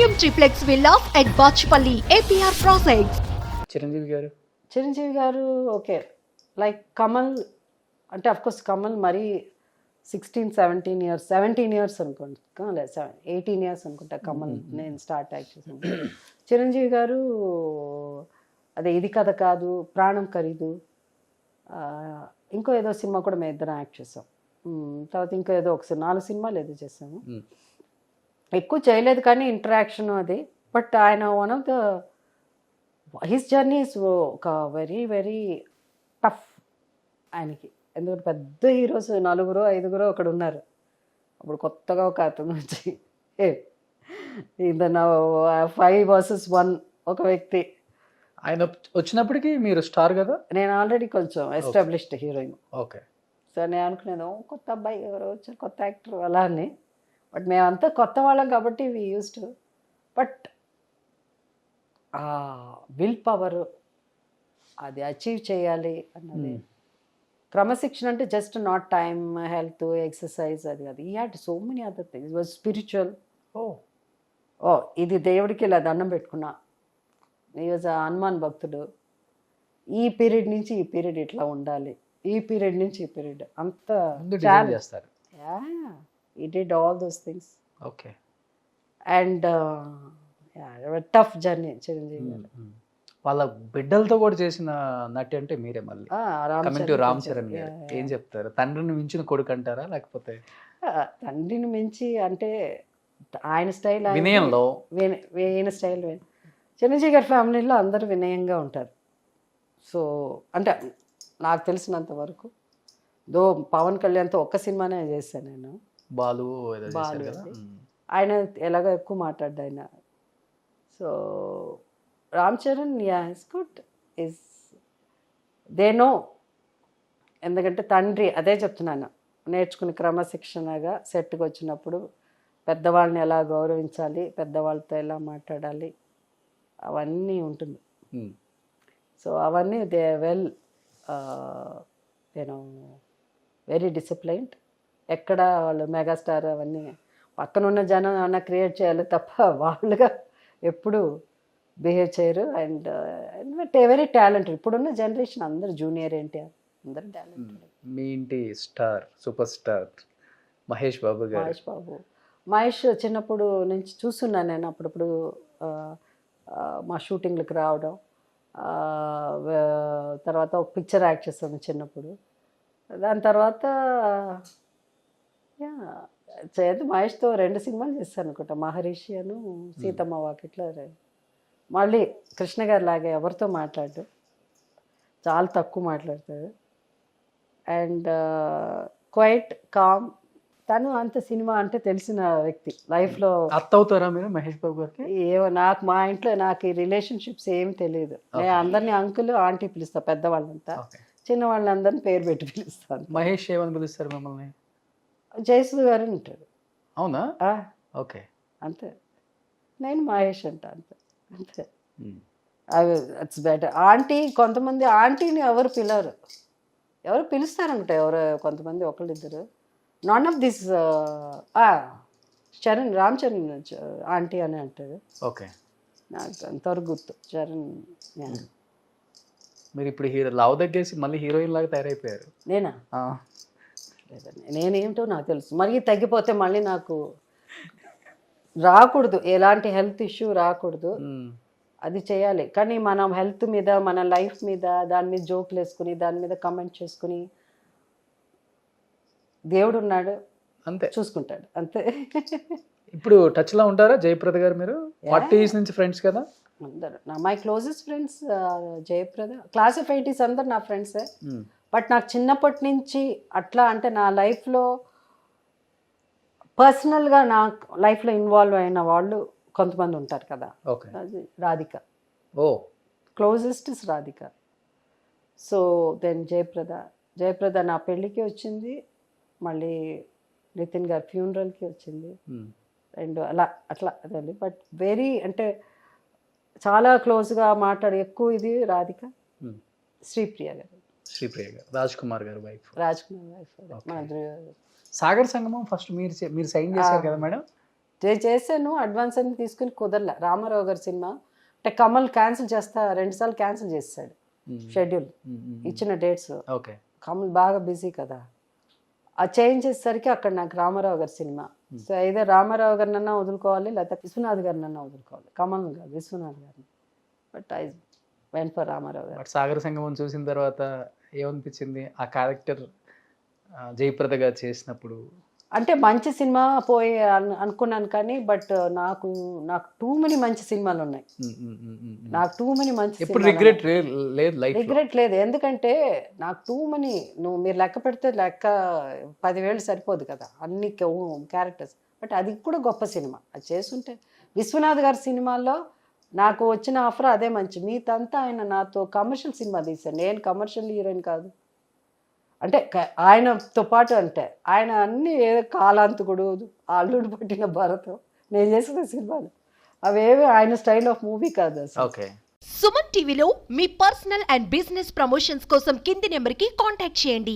Premium triplex villas at Bachupally APR projects. Chiranjeevi గారు okay, like Kamal అంటే of course Kamal మరీ 17 ఇయర్స్ అనుకుంటా, లేదు 18 ఇయర్స్ అనుకుంటా కమల్ నేను స్టార్ట్ యాక్ట్ చేశాను. చిరంజీవి గారు అదే ఇది కథ కాదు, ప్రాణం ఖరీదు, ఇంకో ఏదో సినిమా కూడా మేము ఇద్దరం యాక్ట్ చేసాం. తర్వాత ఇంకో ఏదో ఒకసారి 4 సినిమాలు ఏదో చేసాము. ఎక్కువ చేయలేదు కానీ ఇంటరాక్షన్ అది. బట్ ఆయన one of the his journey is ఒక వెరీ వెరీ టఫ్ ఆయనకి. ఎందుకంటే పెద్ద హీరోస్ 4-5 అక్కడ ఉన్నారు. అప్పుడు కొత్తగా ఒక అతను వచ్చి ఇదన్నా 5 versus 1 ఒక వ్యక్తి. ఆయన వచ్చినప్పటికీ మీరు స్టార్ కదా. నేను ఆల్రెడీ కొంచెం ఎస్టాబ్లిష్డ్ హీరోయిన్. ఓకే. సో నేను అనుకునేది కొత్త అబ్బాయి ఎవరో వచ్చారు, కొత్త యాక్టర్ అలా అని. బట్ మేమంతా కొత్త వాళ్ళం కాబట్టి we used to. But will power అది అచీవ్ చేయాలి అన్నది, క్రమశిక్షణ అంటే just not time, health, exercise అది కాదు. He had so many other things. Was spiritual. ఇది దేవుడికి ఇలా దండం పెట్టుకున్నా. ఈ వాజ్ హనుమాన్ భక్తుడు. ఈ పీరియడ్ నుంచి ఈ పీరియడ్ ఇట్లా ఉండాలి, ఈ పీరియడ్ నుంచి ఈ పీరియడ్ అంత చేస్తారు. he did all those things. Okay. And tough journey Chiranjeevi గారు. వాళ్ళ బిడ్డలతో కూడా చేసిన నటి అంటే మీరే. మళ్ళీ కమింగ్ టు రామ్ చరణ్ గారు, ఏం చెప్తారు? తండ్రిని మించిన కొడుకు అంటారా, లేకపోతే తండ్రిని మించి అంటే ఆయన స్టైల్, వినయంలో ఈయన స్టైల్. చిరంజీవి గారి ఫ్యామిలీలో అందరూ వినయంగా ఉంటారు. సో అంటే నాకు తెలిసినంత వరకు దో పవన్ కళ్యాణ్తో ఒక్క సినిమానే చేశాను నేను, బాలు. ఆయన ఎలాగో ఎక్కువ మాట్లాడ్డా ఆయన. So Ram Charan is good, is they know. ఎందుకంటే తండ్రి, అదే చెప్తున్నాను, నేర్చుకుని క్రమశిక్షణగా సెట్కి వచ్చినప్పుడు పెద్దవాళ్ళని ఎలా గౌరవించాలి, పెద్దవాళ్ళతో ఎలా మాట్లాడాలి, అవన్నీ ఉంటుంది. సో అవన్నీ they well you know very disciplined. ఎక్కడ వాళ్ళు మెగాస్టార్ అవన్నీ పక్కన ఉన్న జనం ఏమన్నా క్రియేట్ చేయాలి తప్ప వాళ్ళుగా ఎప్పుడు బిహేవ్ చేయరు. And very talented. ఇప్పుడున్న జనరేషన్ అందరు జూనియర్ ఎన్టీఆర్, అందరు టాలెంటెడ్. మీ ఇంటి star, super star Mahesh Babu గారు. మహేష్ చిన్నప్పుడు నుంచి చూస్తున్నాను నేను. అప్పుడప్పుడు మా షూటింగ్లకు రావడం, తర్వాత ఒక పిక్చర్ యాక్ట్ చేస్తాను చిన్నప్పుడు. దాని తర్వాత మహేష్తో 2 సినిమాలు చేస్తాను అనుకుంటా, మహర్షి అను సీతమ్మ వాకిట్లో. మళ్ళీ కృష్ణ గారి లాగే ఎవరితో మాట్లాడు, చాలా తక్కువ మాట్లాడతాడు. And quiet calm. తను అంత సినిమా అంటే తెలిసిన వ్యక్తి లైఫ్లో. అత్త అవుతారా మీరు మహేష్ బాబు గారికి? ఏమో నాకు మా ఇంట్లో నాకు ఈ రిలేషన్షిప్స్ ఏం తెలియదు. నేను అందరినీ అంకుల్ ఆంటీ పిలుస్తా, పెద్దవాళ్ళంతా. చిన్న వాళ్ళందరినీ పేరు పెట్టి పిలుస్తాను. మహేష్ ఏమని పిలుస్తారు మిమ్మల్ని? జయసుధ గారు ఉంటాడు. అవునా? ఓకే. అంతే. నేను మహేష్ అంట, అంతే అంతే. It's better. ఆంటీ, కొంతమంది ఆంటీని ఎవరు పిలవరు, ఎవరు పిలుస్తారంట, ఎవరు కొంతమంది ఒకళ్ళిద్దరు. Non of this Charan, Ram Charan aunty అని అంటారు. ఓకే. నాకు అంతవరకు గుర్తు చరణ్. మీరు ఇప్పుడు హీరో లావు తగ్గేసి మళ్ళీ హీరోయిన్ లాగా తయారైపోయారు. నేనా? లేదండి, నేనేమిటో నాకు తెలుసు. మళ్ళీ తగ్గిపోతే మళ్ళీ నాకు రాకూడదు, ఎలాంటి హెల్త్ ఇష్యూ రాకూడదు, అది చేయాలి. కానీ మనం హెల్త్ మీద, మన లైఫ్ మీద, దాని మీద జోకులు వేసుకుని, దాని మీద కమెంట్ చేసుకుని, దేవుడు ఉన్నాడు అంతే, చూసుకుంటాడు అంతే. ఇప్పుడు టచ్లో ఉంటారా జయప్రద గారు? మీరు 40 years నుంచి ఫ్రెండ్స్ కదా? అందరు my closest friends. Jayaprada, class of 80s అందరు నా ఫ్రెండ్సే. బట్ నాకు చిన్నప్పటి నుంచి అట్లా అంటే నా లైఫ్లో పర్సనల్గా నా లైఫ్లో ఇన్వాల్వ్ అయిన వాళ్ళు కొంతమంది ఉంటారు కదా. అది Radhika, closest is Radhika. So then Jayaprada నా పెళ్ళికి వచ్చింది, మళ్ళీ నితిన్ గారి ఫ్యూనరల్కి వచ్చింది, 2 అట్లా అదే. బట్ వెరీ అంటే చాలా క్లోజ్గా మాట్లాడి ఎక్కువ ఇది రాధిక. శ్రీప్రియ గారు, రాజ్ కుమార్ గారు వైఫ్. రాజ్ కుమార్ వైఫ్. సాగర్ సంగమం ఫస్ట్ మీరు సైన్ చేశారు కదా మేడం? చేశాను, అడ్వాన్స్ అని తీసుకుని కుదరలే. రామారావు గారి సినిమా అంటే కమల్ క్యాన్సిల్ చేస్తా 2 సార్లు క్యాన్సిల్ చేస్తాడు షెడ్యూల్ ఇచ్చిన డేట్స్. ఓకే. కమల్ బాగా బిజీ కదా, ఆ చేంజ్ చేసేసరికి అక్కడ నాకు రామారావు గారి సినిమా. సో అయితే రామారావు గారినన్నా వదులుకోవాలి, లేకపోతే విశ్వనాథ్ గారినన్నా వదులుకోవాలి. కమల్ కాదు, విశ్వనాథ్ గారిని. But I went for Ramarao గారు. బట్ సాగర సంగమం చూసిన తర్వాత ఏమనిపించింది ఆ క్యారెక్టర్ జయప్రదగా చేసినప్పుడు? అంటే మంచి సినిమా పోయి అనుకున్నాను కానీ బట్ నాకు టూ మెనీ మంచి సినిమాలు ఉన్నాయి. నాకు టూ మెనీ మంచి ఎప్పుడు రిగ్రెట్ లేదు లైఫ్? రిగ్రెట్ లేదు, ఎందుకంటే నాకు టూ మెనీ, మీరు లెక్క పెడితే లెక్క 10,000 సరిపోదు కదా అన్ని క్యారెక్టర్స్. బట్ అది కూడా గొప్ప సినిమా, అది చేస్తుంటే. విశ్వనాథ్ గారి సినిమాల్లో నాకు వచ్చిన ఆఫర్ అదే మంచి. మీతంతా ఆయన నాతో కమర్షియల్ సినిమా తీశారు, నేను కమర్షియల్ హీరోయిన్ కాదు. అంటే ఆయనతో పాటు అంటే ఆయన అన్ని కాలాంతకుడు, అల్లుడు పట్టిన భరతం, నేను చేసిన సినిమాలు అవేవి ఆయన స్టైల్ ఆఫ్ మూవీ కాదు అసలు. ఓకే. సుమన్ టీవీలో మీ పర్సనల్ అండ్ బిజినెస్ ప్రమోషన్స్ కోసం కింది నెంబర్కి కాంటాక్ట్ చేయండి.